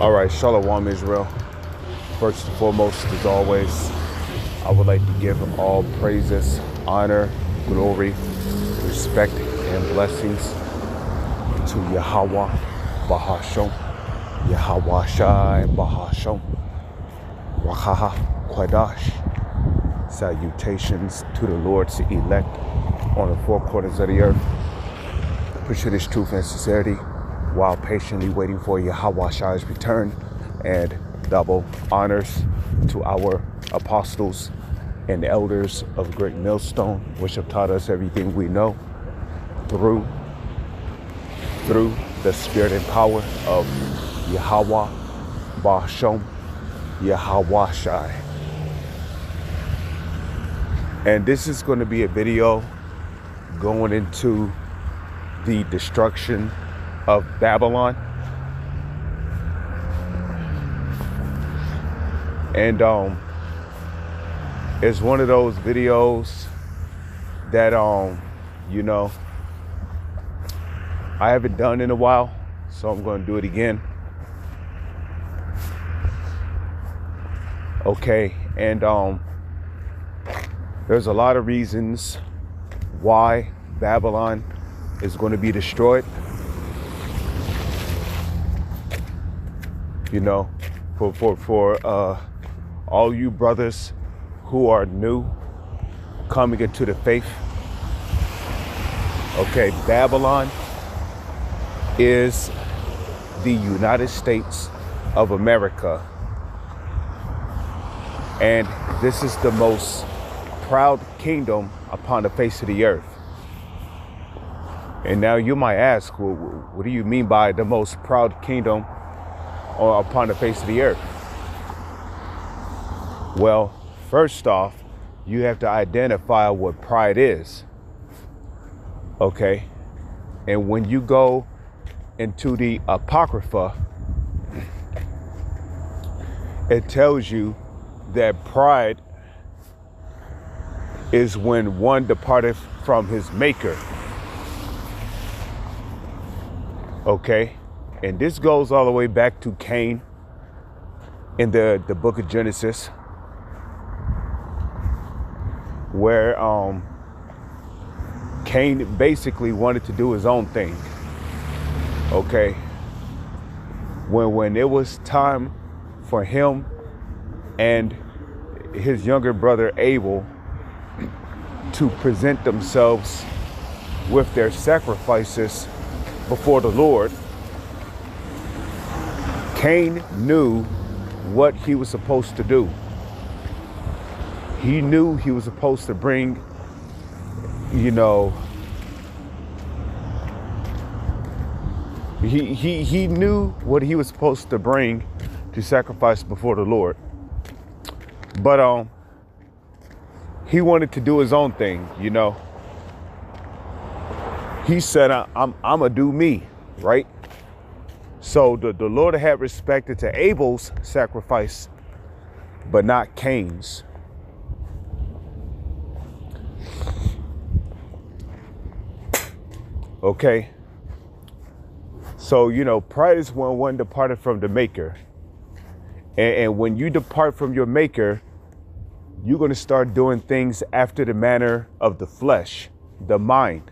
All right, Shalom Israel. First and foremost, as always, I would like to give all praises, honor, glory, respect, and blessings to Yahweh Bahasham, Yahweh Shai Bahasham, Rahaha Kwadash. Salutations to the Lord's elect on the four corners of the earth. Pursue this truth and sincerity while patiently waiting for Yahweh Shai's return, and double honors to our apostles and elders of Great Millstone, which have taught us everything we know through the spirit and power of Yahweh Bahasham, Yahweh Shai. And this is going to be a video going into the destruction of Babylon. And it's one of those videos that you know, I haven't done in a while, so I'm going to do it again. Okay, and there's a lot of reasons why Babylon is going to be destroyed. You know, for all you brothers who are new coming into the faith. Okay, Babylon is the United States of America. And this is the most proud kingdom upon the face of the earth. And now you might ask, well, what do you mean by the most proud kingdom upon the face of the earth? Well, first off, you have to identify what pride is. Okay? And when you go into the Apocrypha, it tells you that pride is when one departed from his maker. Okay? And this goes all the way back to Cain in the book of Genesis, where Cain basically wanted to do his own thing. Okay? When it was time for him and his younger brother Abel to present themselves with their sacrifices before the Lord, Cain knew what he was supposed to do. He knew he was supposed to bring, you know, he knew what he was supposed to bring to sacrifice before the Lord. But he wanted to do his own thing, you know. He said, I'm gonna do me, right? So the Lord had respected to Abel's sacrifice, but not Cain's. Okay. So, you know, pride is when one departed from the maker. And when you depart from your maker, you're going to start doing things after the manner of the flesh, the mind.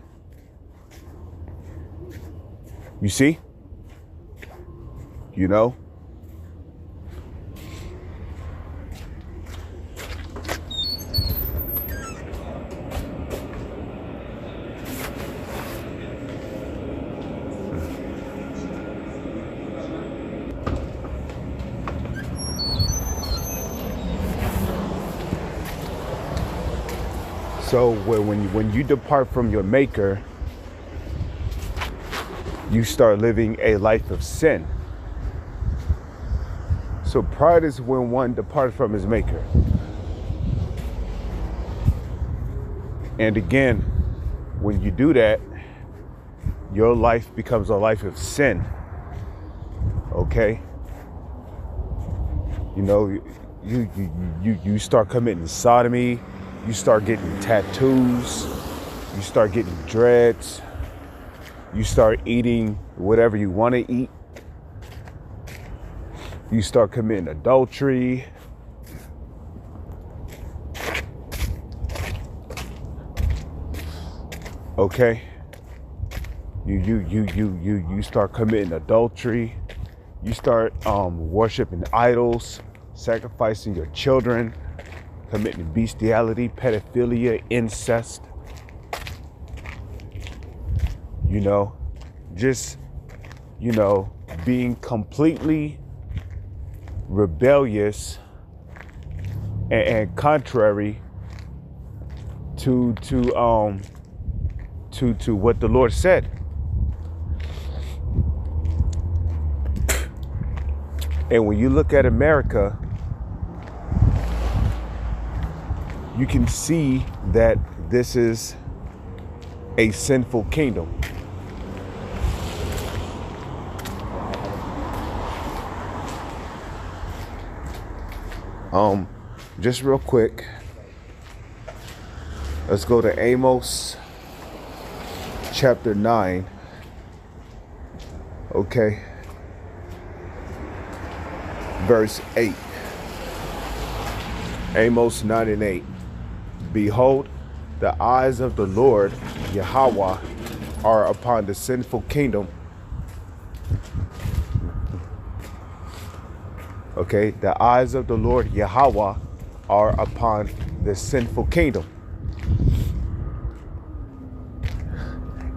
You see? You know? So when you depart from your maker, you start living a life of sin. So pride is when one departs from his maker. And again, when you do that, your life becomes a life of sin. Okay? You know, you start committing sodomy. You start getting tattoos, you start getting dreads, you start eating whatever you want to eat. You start committing adultery. Okay? You start committing adultery. You start worshiping idols, sacrificing your children, committing bestiality, pedophilia, incest. You know, just, you know, being completely rebellious and contrary to what the Lord said. And when you look at America, you can see that this is a sinful kingdom. Just real quick, let's go to Amos chapter 9. Okay. Verse 8. Amos 9 and 8. Behold, the eyes of the Lord Yahweh are upon the sinful kingdom. Okay, the eyes of the Lord Yahweh are upon the sinful kingdom.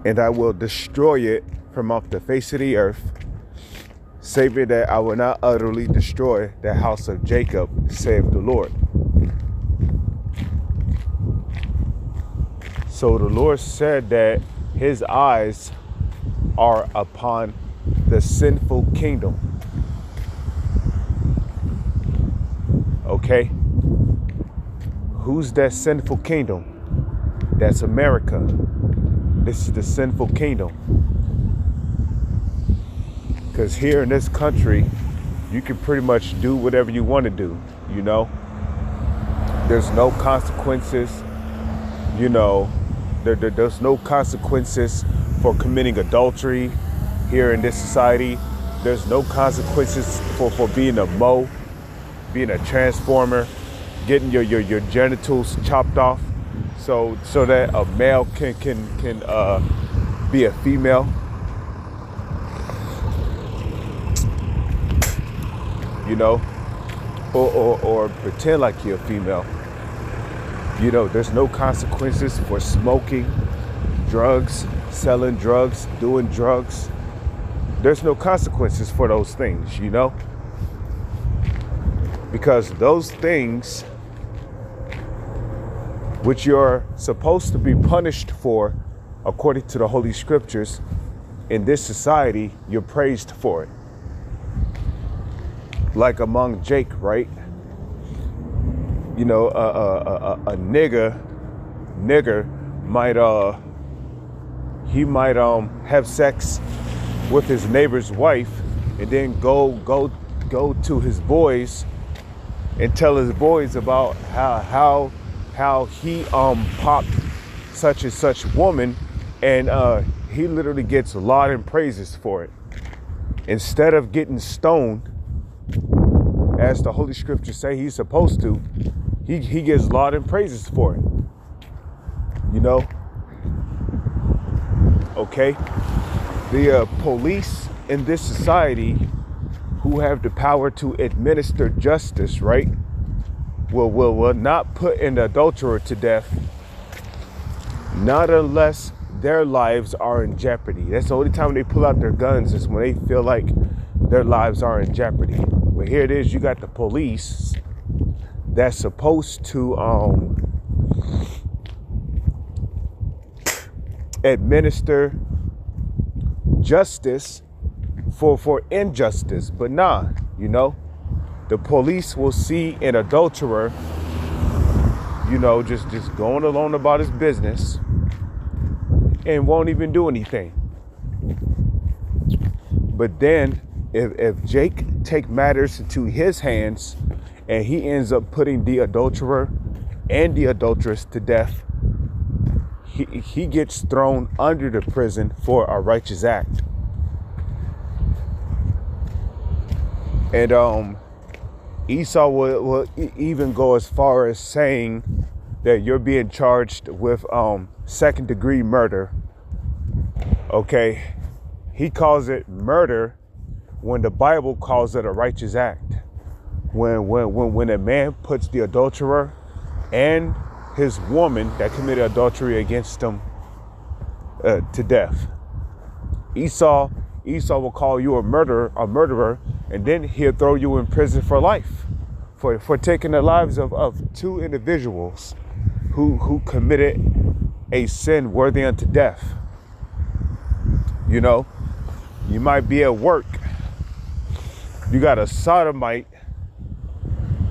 And I will destroy it from off the face of the earth, saving that I will not utterly destroy the house of Jacob, saith the Lord. So the Lord said that his eyes are upon the sinful kingdom. Okay? Who's that sinful kingdom? That's America. This is the sinful kingdom. Because here in this country, you can pretty much do whatever you want to do, you know? There's no consequences, you know, there's no consequences for committing adultery here in this society. There's no consequences for being a moe, being a transformer, getting your genitals chopped off so that a male can be a female. You know, or pretend like you're a female. You know, there's no consequences for smoking, drugs, selling drugs, doing drugs. There's no consequences for those things, you know? Because those things which you're supposed to be punished for, according to the Holy Scriptures, in this society, you're praised for it. Like among Jake, right? You know, a nigger might have sex with his neighbor's wife and then go to his boys and tell his boys about how he popped such and such woman, and he literally gets laud and praises for it. Instead of getting stoned, as the Holy Scriptures say he's supposed to, he gets laud and praises for it. You know? Okay? The police in this society, who have the power to administer justice, right, will not put an adulterer to death, not unless their lives are in jeopardy. That's the only time they pull out their guns, is when they feel like their lives are in jeopardy. But here it is, you got the police that's supposed to administer justice for injustice. But nah, you know, the police will see an adulterer, you know, just going along about his business and won't even do anything. But then if Jake take matters into his hands and he ends up putting the adulterer and the adulteress to death, he gets thrown under the prison for a righteous act. And Esau will even go as far as saying that you're being charged with second-degree murder. Okay, he calls it murder when the Bible calls it a righteous act. When a man puts the adulterer and his woman that committed adultery against him to death. Esau will call you a murderer, and then he'll throw you in prison for life for taking the lives of two individuals who committed a sin worthy unto death. You know, you might be at work. You got a sodomite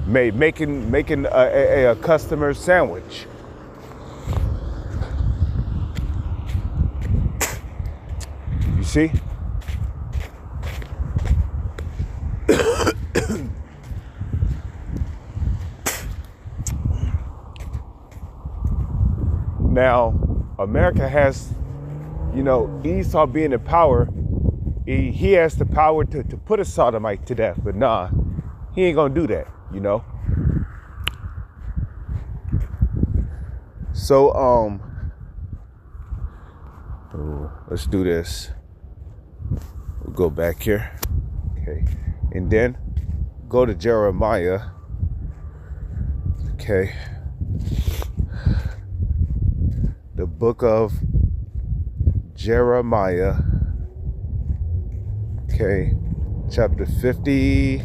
making a customer sandwich. You see? Now, America has, Esau being in power, he has the power to put a sodomite to death, but nah, he ain't gonna do that, So, let's do this. We'll go back here. Okay. And then go to Jeremiah. Okay. The book of Jeremiah. Okay. Chapter 50.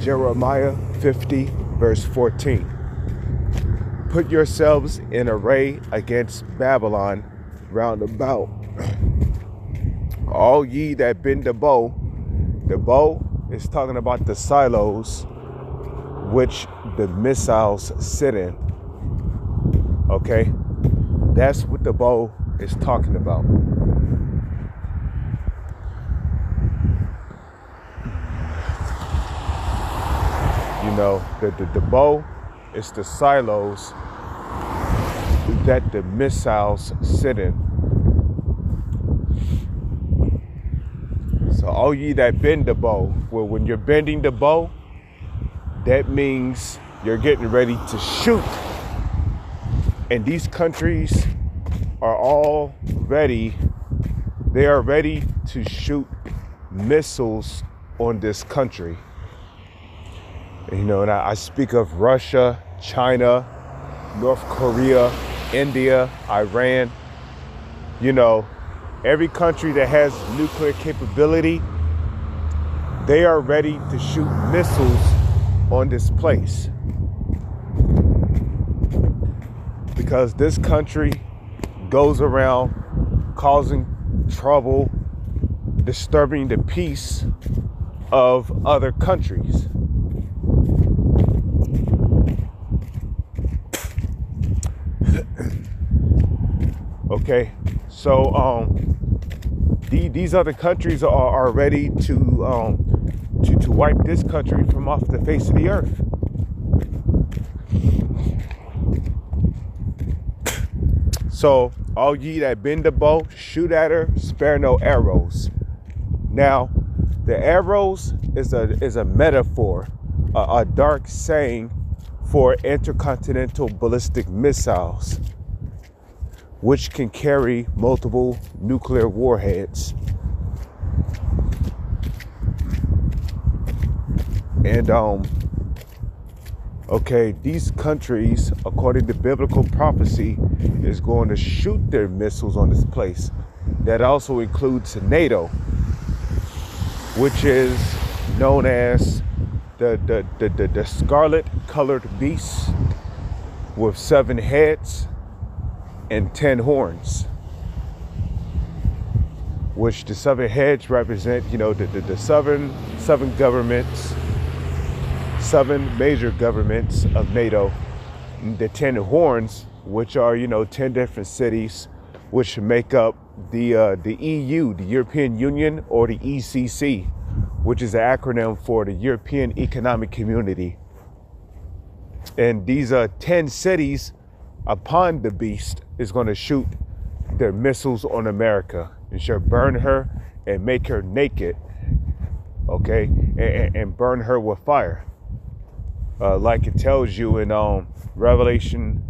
Jeremiah 50, verse 14. Put yourselves in array against Babylon round about. All ye that bend the bow is talking about the silos which the missiles sit in. Okay? That's what the bow is talking about. The bow is the silos that the missiles sit in. So all ye that bend the bow, well, when you're bending the bow, that means you're getting ready to shoot. And these countries are all ready. They are ready to shoot missiles on this country. And I speak of Russia, China, North Korea, India, Iran. Every country that has nuclear capability, they are ready to shoot missiles on this place. Because this country goes around causing trouble, disturbing the peace of other countries. Okay, so these other countries are ready to wipe this country from off the face of the earth. So all ye that bend the bow, shoot at her, spare no arrows. Now, the arrows is a metaphor, a dark saying for intercontinental ballistic missiles, which can carry multiple nuclear warheads. And these countries, according to biblical prophecy, is going to shoot their missiles on this place. That also includes NATO, which is known as the scarlet colored beast with 7 heads and 10 horns, which the 7 heads represent, the seven governments, 7 major governments of NATO. The 10 horns, which are, 10 different cities, which make up the EU, the European Union, or the ECC, which is an acronym for the European Economic Community. And these 10 cities upon the beast is going to shoot their missiles on America, and shall burn her and make her naked, okay, and burn her with fire. Like it tells you in Revelation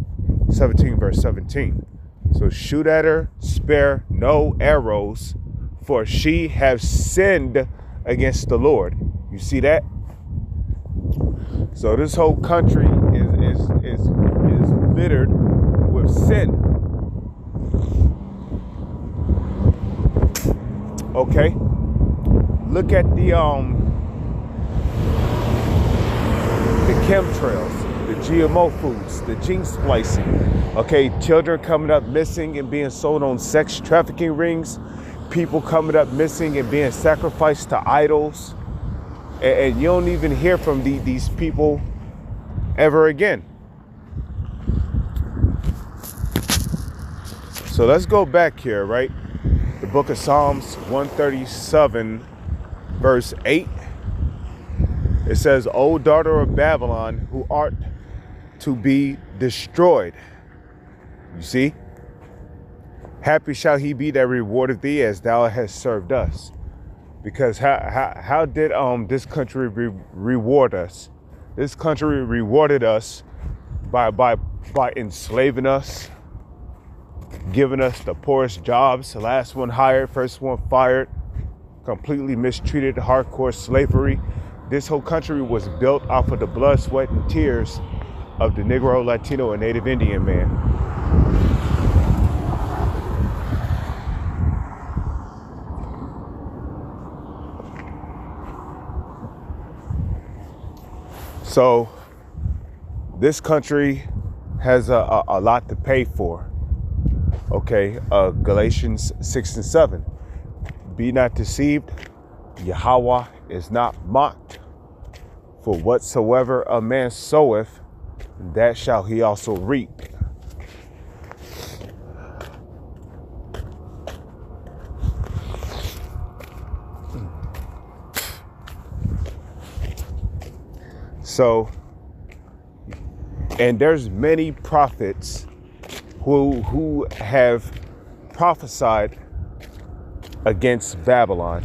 17, verse 17. So shoot at her, spare no arrows, for she have sinned against the Lord. You see that? So this whole country is littered with sin. Okay? Look at the chemtrails, the GMO foods, the gene splicing. Okay, children coming up missing and being sold on sex trafficking rings, people coming up missing and being sacrificed to idols, and you don't even hear from these people ever again. So let's go back here, right? The book of Psalms 137, verse 8. It says, O daughter of Babylon, who art to be destroyed. You see? Happy shall he be that rewarded thee as thou hast served us. Because how did this country reward us? This country rewarded us by enslaving us, giving us the poorest jobs, the last one hired, first one fired, completely mistreated, hardcore slavery. This whole country was built off of the blood, sweat, and tears of the Negro, Latino, and Native Indian man. So this country has a lot to pay for. Okay, Galatians 6 and 7. Be not deceived, Yahweh is not mocked. For whatsoever a man soweth, that shall he also reap. So, and there's many prophets who have prophesied against Babylon.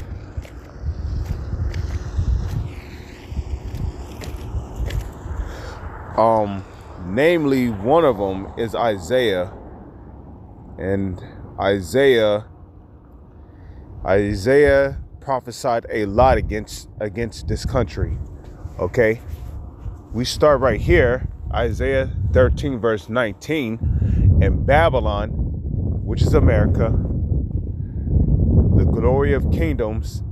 Namely, one of them is Isaiah, and Isaiah prophesied a lot against this country. Okay, we start right here, Isaiah 13 verse 19, and Babylon, which is America, the glory of kingdoms,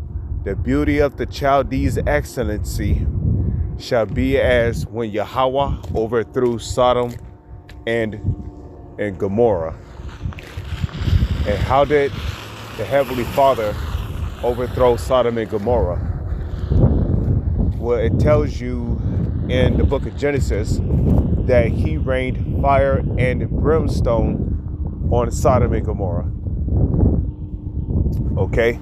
the beauty of the Chaldees' excellency, shall be as when Yahweh overthrew Sodom and Gomorrah. And how did the Heavenly Father overthrow Sodom and Gomorrah? Well, it tells you in the book of Genesis that he rained fire and brimstone on Sodom and Gomorrah. Okay?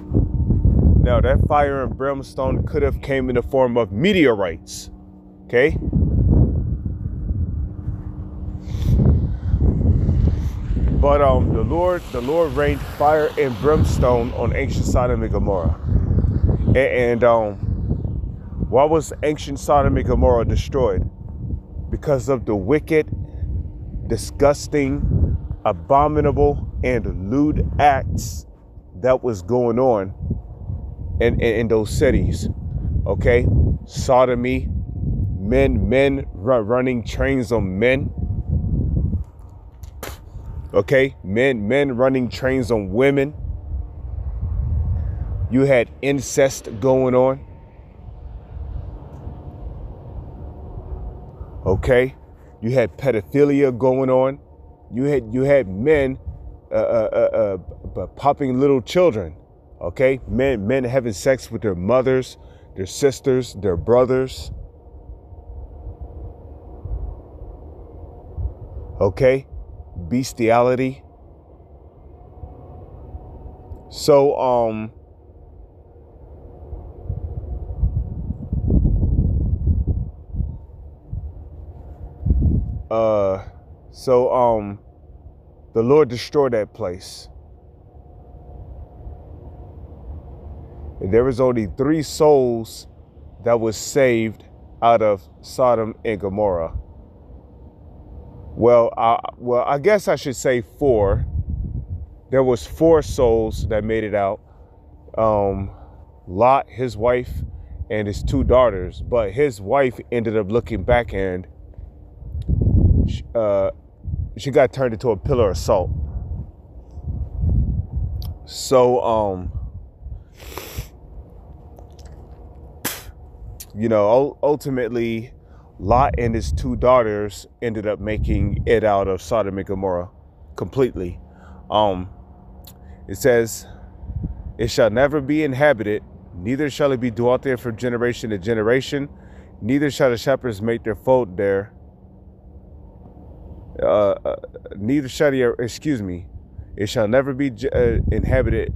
Now, that fire and brimstone could have came in the form of meteorites. Okay? But the Lord rained fire and brimstone on ancient Sodom and Gomorrah. And why was ancient Sodom and Gomorrah destroyed? Because of the wicked, disgusting, abominable, and lewd acts that was going on in those cities. Okay? Sodomy, men running trains on men. Okay? Men running trains on women. You had incest going on. Okay? You had pedophilia going on. You had men popping little children. Okay? Men having sex with their mothers, their sisters, their brothers. Okay? Bestiality. So, the Lord destroyed that place. And there was only 3 souls that was saved out of Sodom and Gomorrah. Well, I guess I should say 4. There was 4 souls that made it out. Lot, his wife, and his 2 daughters. But his wife ended up looking back, and she got turned into a pillar of salt. So, you know, ultimately, Lot and his 2 daughters ended up making it out of Sodom and Gomorrah completely. It says, "It shall never be inhabited, neither shall it be dwelt there from generation to generation, neither shall the shepherds make their fold there. It shall never be inhabited,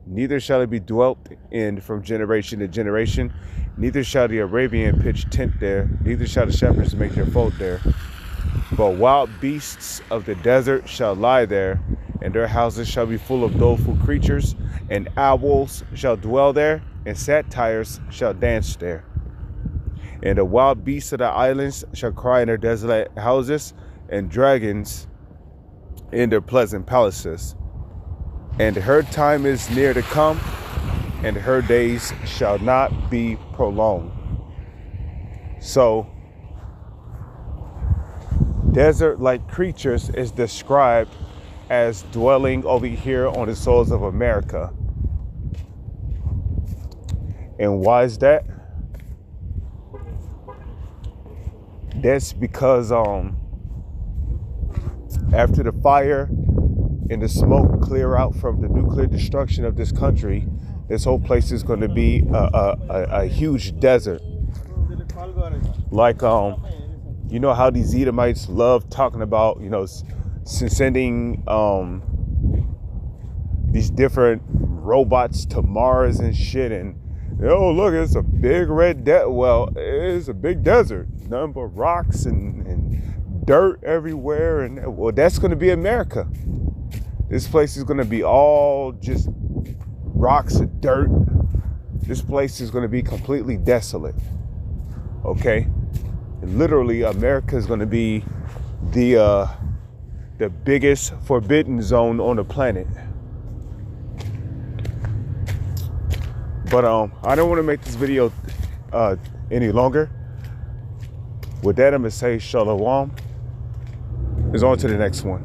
neither shall it be dwelt in from generation to generation, neither shall the Arabian pitch tent there, neither shall the shepherds make their fold there. But wild beasts of the desert shall lie there, and their houses shall be full of doleful creatures, and owls shall dwell there, and satyrs shall dance there. And the wild beasts of the islands shall cry in their desolate houses, and dragons in their pleasant palaces. And her time is near to come, and her days shall not be prolonged." So, desert-like creatures is described as dwelling over here on the soils of America. And why is that? That's because after the fire and the smoke clear out from the nuclear destruction of this country, this whole place is going to be a huge desert. Like, you know how these Edomites love talking about, you know, sending these different robots to Mars and shit, and oh look, it's a big red desert. Well, it's a big desert, nothing but rocks and dirt everywhere, and well, that's going to be America. This place is going to be all just rocks and dirt. This place is going to be completely desolate. Okay, and literally, America is going to be the biggest forbidden zone on the planet. But I don't want to make this video any longer. With that, I'm gonna say shalom. Is on to the next one.